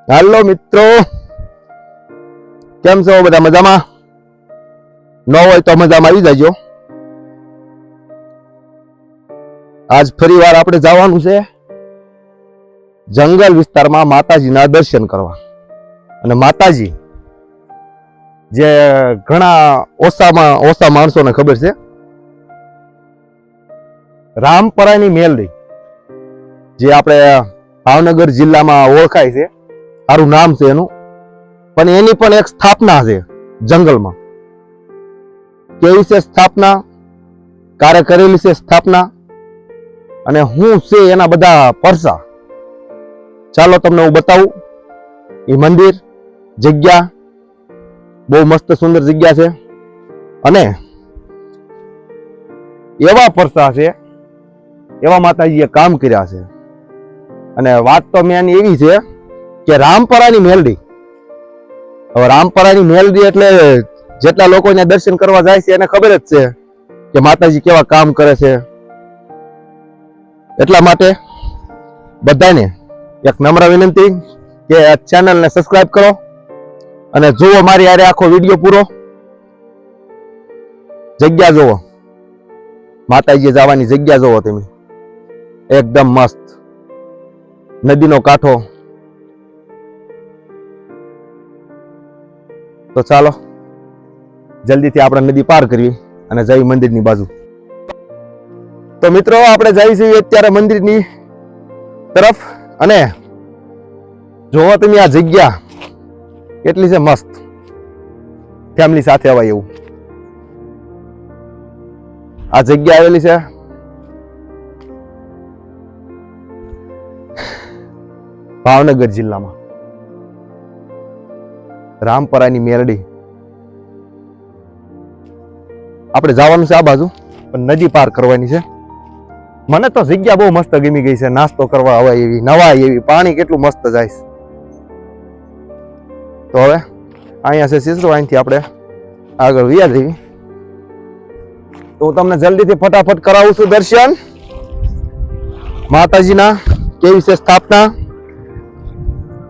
હાલો મિત્રો, કેમ છો બધા? મજામાં? ન હોય તો મજામાં આવી જાજો. આજ ફરી વાર આપણે જવાનું છે જંગલ વિસ્તારમાં માતાજીના દર્શન કરવા. અને માતાજી જે ઘણા ઓછા માણસોને ખબર છે, રામપરાની મેલડી, જે આપણે ભાવનગર જિલ્લામાં ઓળખાય છે, સારું નામ છે એનું, પણ એની પણ એક સ્થાપના છે જંગલમાં. કેવી છે સ્થાપના, કારે કરેલી છે સ્થાપના, અને હું છે એના બધા પરસા ચાલો તમને હું બતાવું. એ મંદિર, જગ્યા બહુ મસ્ત સુંદર જગ્યા છે, અને એવા પરસા છે, એવા માતાજીએ કામ કર્યા છે. અને વાત તો મેં એવી છે કે રામપરાની મેલડી. હવે રામપરાની મેલડી એટલે જેટલા લોકો ત્યાં દર્શન કરવા જાય છે એને ખબર જ છે કે માતાજી કેવા કામ કરે છે. એટલા માટે બધાને એક નમ્ર વિનંતી કે આ ચેનલને સબસ્ક્રાઇબ કરો અને જુઓ મારી આરે આખો વિડીયો પૂરો. જગ્યા જુઓ, માતાજી જવાની જગ્યા જુઓ તમે, એકદમ મસ્ત. નદીનો કાંઠો. તો ચાલો જલ્દીથી આપણે નદી પાર કરવી અને જઈ મંદિરની બાજુ. તો મિત્રો આપણે જઈ છીએ અત્યારે મંદિરની તરફ. અને જોવો તમે આ જગ્યા કેટલી છે મસ્ત, ફેમિલી સાથે આવાય એવું આ જગ્યા આવેલી છે. ભાવનગર જિલ્લામાં રામપરાની મેલડી. આપણે જવાનું છે આ બાજુ, પણ નદી પાર કરવાની છે. મને તો જગ્યા બહુ મસ્ત ગમી ગઈ છે, નાસ્તો કરવા આવે એવી, નવાય એવી, પાણી કેટલું મસ્ત જાય છે. તો હવે અહીંયા છે સીસરો, અહીંથી આપણે આગળ વ્યા જઈએ. તો હું તમને જલ્દીથી ફટાફટ કરાવું છું દર્શન માતાજીના. કેવી છે સ્થાપના,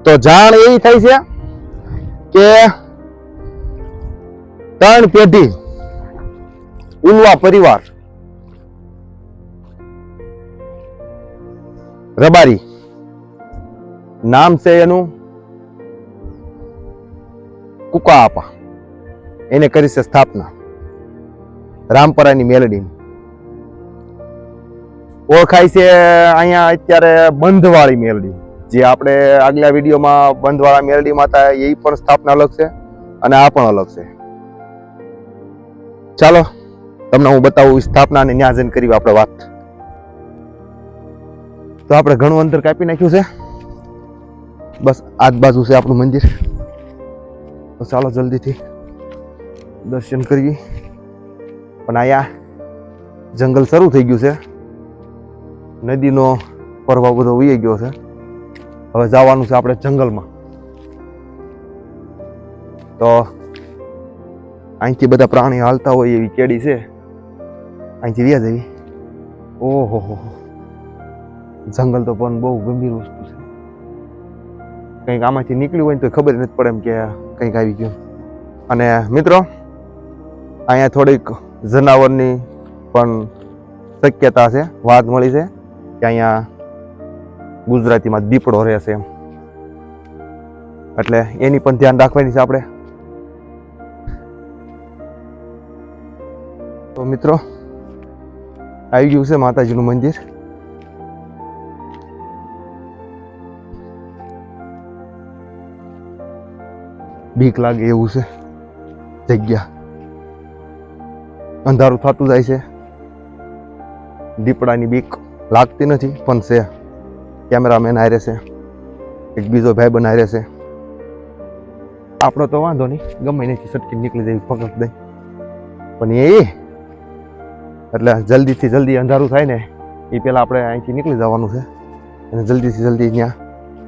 તો જાણ એવી થઈ છે કે 3 પેઢી ઉલવા પરિવાર રબારી નામ છે એનું, કુકા આપા, એને કરી છે સ્થાપના રામપરાની મેલડી. ઓળખાય છે અહીંયા અત્યારે બંધવાળી મેલડી, જે આપણે આગલા વિડીયોમાં બંધવાળા મેલડી માતા, એ પણ સ્થાપના અલગ છે અને આ પણ અલગ છે. ચાલો તમને હું બતાવું સ્થાપના ને ન્યા જઈને કરી આપણે વાત. તો આપણે ઘણું અંતર કાપી નાખ્યું છે, બસ આજ બાજુ છે આપણું મંદિર. તો ચાલો જલ્દીથી દર્શન કરીએ. પણ અહીંયા જંગલ શરૂ થઈ ગયું છે, નદીનો પ્રવાહ બધો વહી ગયો છે. હવે જવાનું છે આપણે જંગલમાં. તો અહીંથી બધા પ્રાણી હાલતા હોય એવી કેડી છે, અહીંથી વ્યા જવી. ઓહો હો, જંગલ તો પણ બહુ ગંભીર વસ્તુ છે. કંઈક આમાંથી નીકળ્યું હોય ને તો ખબર નથી પડે એમ કે કંઈક આવી ગયું. અને મિત્રો અહીંયા થોડીક જનાવરની પણ શક્યતા છે, વાત મળી છે કે અહીંયા ગુજરાતીમાં દીપડો રહેશે એમ, એટલે એની પણ ધ્યાન રાખવાની છે આપણે. તો મિત્રો આવી ગયું છે માતાજીનું મંદિર. બીક લાગે એવું છે જગ્યા, અંધારું થતું જાય છે. દીપડાની બીક લાગતી નથી પણ છે. કેમેરામેન હારે છે, એક બીજો ભાઈ બન હારે છે. આપણો તો વાંધો નહીં, ગમે નથી સટકી નીકળી જાય પકડ દઈ. પણ એ એટલે જલ્દીથી જલ્દી અંધારું થાય ને એ પહેલાં આપણે અહીંથી નીકળી જવાનું છે અને જલ્દીથી જલ્દી ત્યાં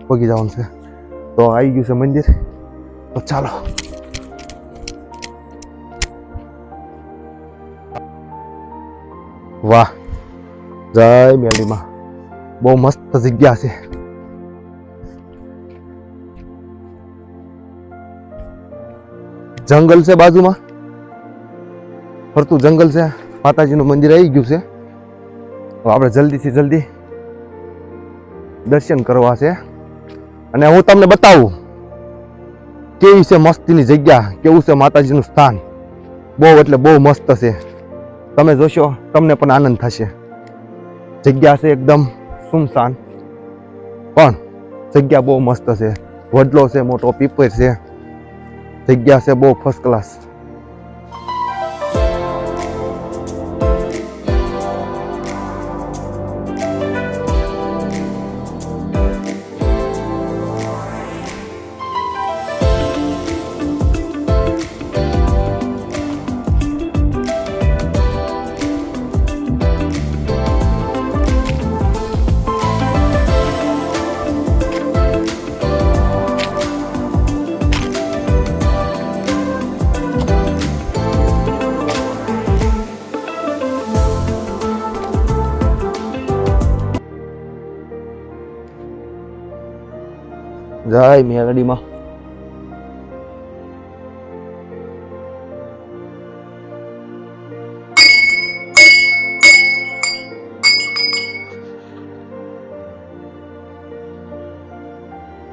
પગી જવાનું છે. તો આવી ગયું છે મંદિર. તો ચાલો વાહ, જય મેલડીમાં. બહુ મસ્ત જગ્યા છે. જંગલ છે બાજુમાં, ફરતું જંગલ છે. માતાજીનું મંદિર આવી ગયું છે. તો આપણે જલ્દીથી જલ્દી દર્શન કરવા છે. અને હું તમને બતાવું કેવી છે મસ્તીની જગ્યા, કેવું છે માતાજીનું સ્થાન. બહુ એટલે બહુ મસ્ત છે. તમે જોશો તમને પણ આનંદ થશે. જગ્યા છે એકદમ સુમસાન, પણ જગ્યા બહુ મસ્ત છે. વડલો છે, મોટો પીપર છે. જગ્યા છે બહુ ફર્સ્ટ ક્લાસ. જય મેલડીમાં.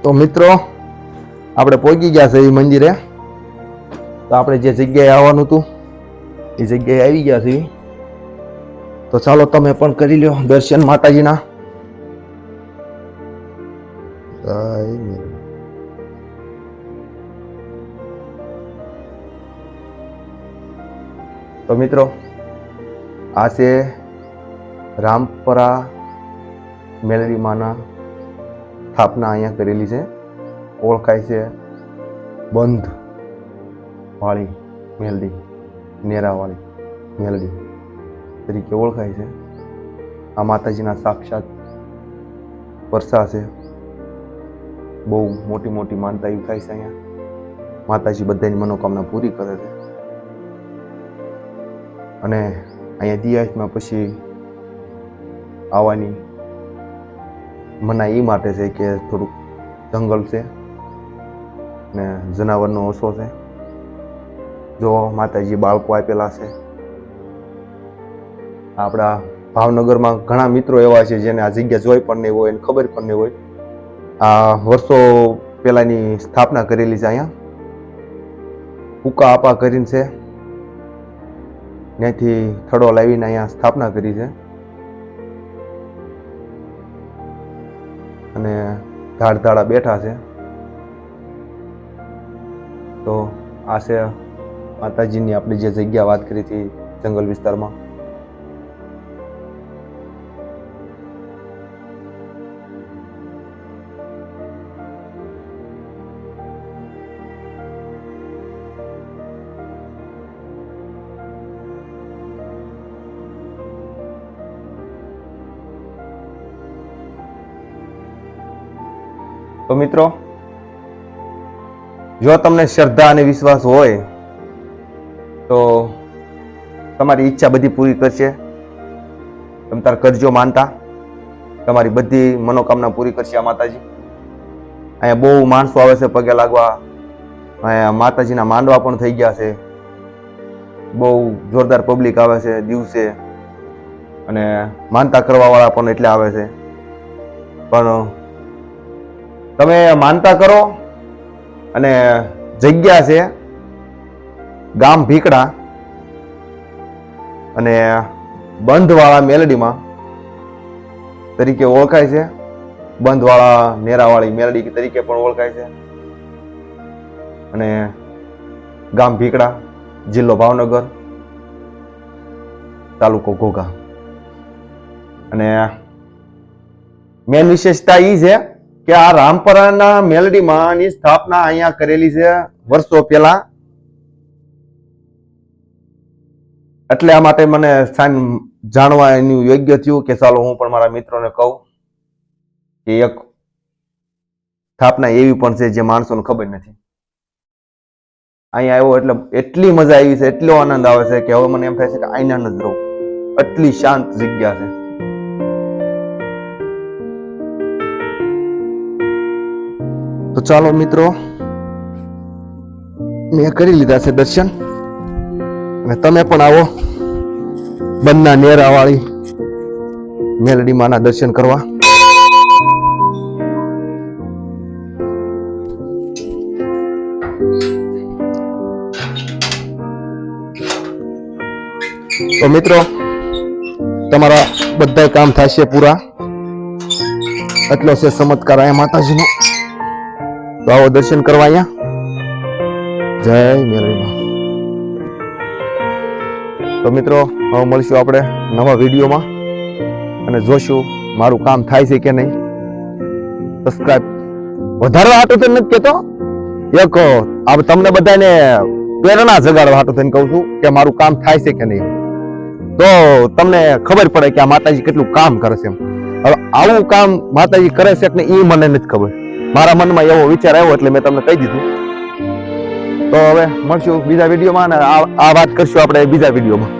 તો મિત્રો આપણે પહોંચી ગયા છે એ મંદિરે. તો આપણે જે જગ્યાએ આવવાનું હતું એ જગ્યાએ આવી ગયા છે. તો ચાલો તમે પણ કરી લ્યો દર્શન માતાજીના. તો મિત્રો આ છે રામપરા મેલડી માના સ્થાપના અહીંયા કરેલી છે. ઓળખાય છે બંધ વાળી મેલડી, નેરાવાળી મેલડી તરીકે ઓળખાય છે. આ માતાજીના સાક્ષાત પરસા છે. બહુ મોટી મોટી માનતા એવું થાય છે અહીંયા. માતાજી બધાની મનોકામના પૂરી કરે છે. અને અહીંયા દિયાસમાં પછી આવવાની મનાઈ એ માટે છે કે થોડુંક જંગલ છે ને જનાવરનો ઓછો છે. જો માતાજી બાળકો આપેલા છે. આપણા ભાવનગરમાં ઘણા મિત્રો એવા છે જેને આ જગ્યા જોઈ પણ નહીં હોય અને ખબર પણ નહીં હોય. આ વર્ષો પહેલાની સ્થાપના કરેલી છે અહીંયા. હુકા આપા કરીને છે, ત્યાંથી થડો લાવીને અહીંયા સ્થાપના કરી છે. અને ધાડધાડા બેઠા છે. તો આ છે માતાજીની આપણે જે જગ્યા વાત કરી હતી જંગલ વિસ્તારમાં. તો મિત્રો જો તમને શ્રદ્ધા અને વિશ્વાસ હોય તો તમારી ઈચ્છા બધી પૂરી કરશે. તમે તાર કરજો માનતા, તમારી બધી મનોકામના પૂરી કરશે આ માતાજી. અહીંયા બહુ માણસો આવે છે પગે લાગવા. અહીંયા માતાજીના માંડવા પણ થઈ ગયા છે. બહુ જોરદાર પબ્લિક આવે છે દિવસે. અને માનતા કરવા વાળા પણ એટલે આવે છે. પણ તમે માનતા કરો. અને જગ્યા છે ગામ ભીકડા અને બંધવાળા મેલડીમાં તરીકે ઓળખાય છે. બંધવાળા નેરાવાળી મેલડી તરીકે પણ ઓળખાય છે. અને ગામ ભીકડા, જિલ્લો ભાવનગર, તાલુકો ઘોઘા. અને મેન વિશેષતા એ છે કે આ રામપરાના મેલડીમાં ની સ્થાપના અહીંયા કરેલી છે વર્ષો પહેલા. એટલે આ માટે મને જાણવા એનું યોગ્ય થયું કે ચાલો હું પણ મારા મિત્રોને કહું કે એક સ્થાપના એવી પણ છે જે માણસોને ખબર નથી. અહીંયા આવ્યો એટલે એટલી મજા આવી છે, એટલો આનંદ આવે છે કે હવે મને એમ થાય છે કે અહીંયા જ રહું. એટલી શાંત જગ્યા છે. તો ચાલો મિત્રો મેં કરી લીધા છે દર્શન, અને તમે પણ આવો બંધના નેરાવાળી મેલડી માના દર્શન કરવા. તો મિત્રો, તમારા બધા કામ થશે પૂરા. એટલો છે ચમત્કાર અહીંયા માતાજીનો. તો આવો દર્શન કરવા અહીંયા. જય મેલડીમાં. તો મિત્રો, હવે મળશું આપણે નવા વિડીયોમાં અને જોશું મારું કામ થાય છે કે નહીં. સબસ્ક્રાઇબ વધારવા હાટું તો નથી કહેતો, એક તમને બધાને પ્રેરણા જગાડવા હાટું થઈને કહું છું કે મારું કામ થાય છે કે નહીં. તો તમને ખબર પડે કે આ માતાજી કેટલું કામ કરે છે. હવે આવું કામ માતાજી કરે છે કે એ મને નથી ખબર. મારા મનમાં એવો વિચાર આવ્યો એટલે મેં તમને કહી દીધું. તો હવે મળશું બીજા વિડીયોમાં, અને આ વાત કરશું આપણે બીજા વિડીયોમાં.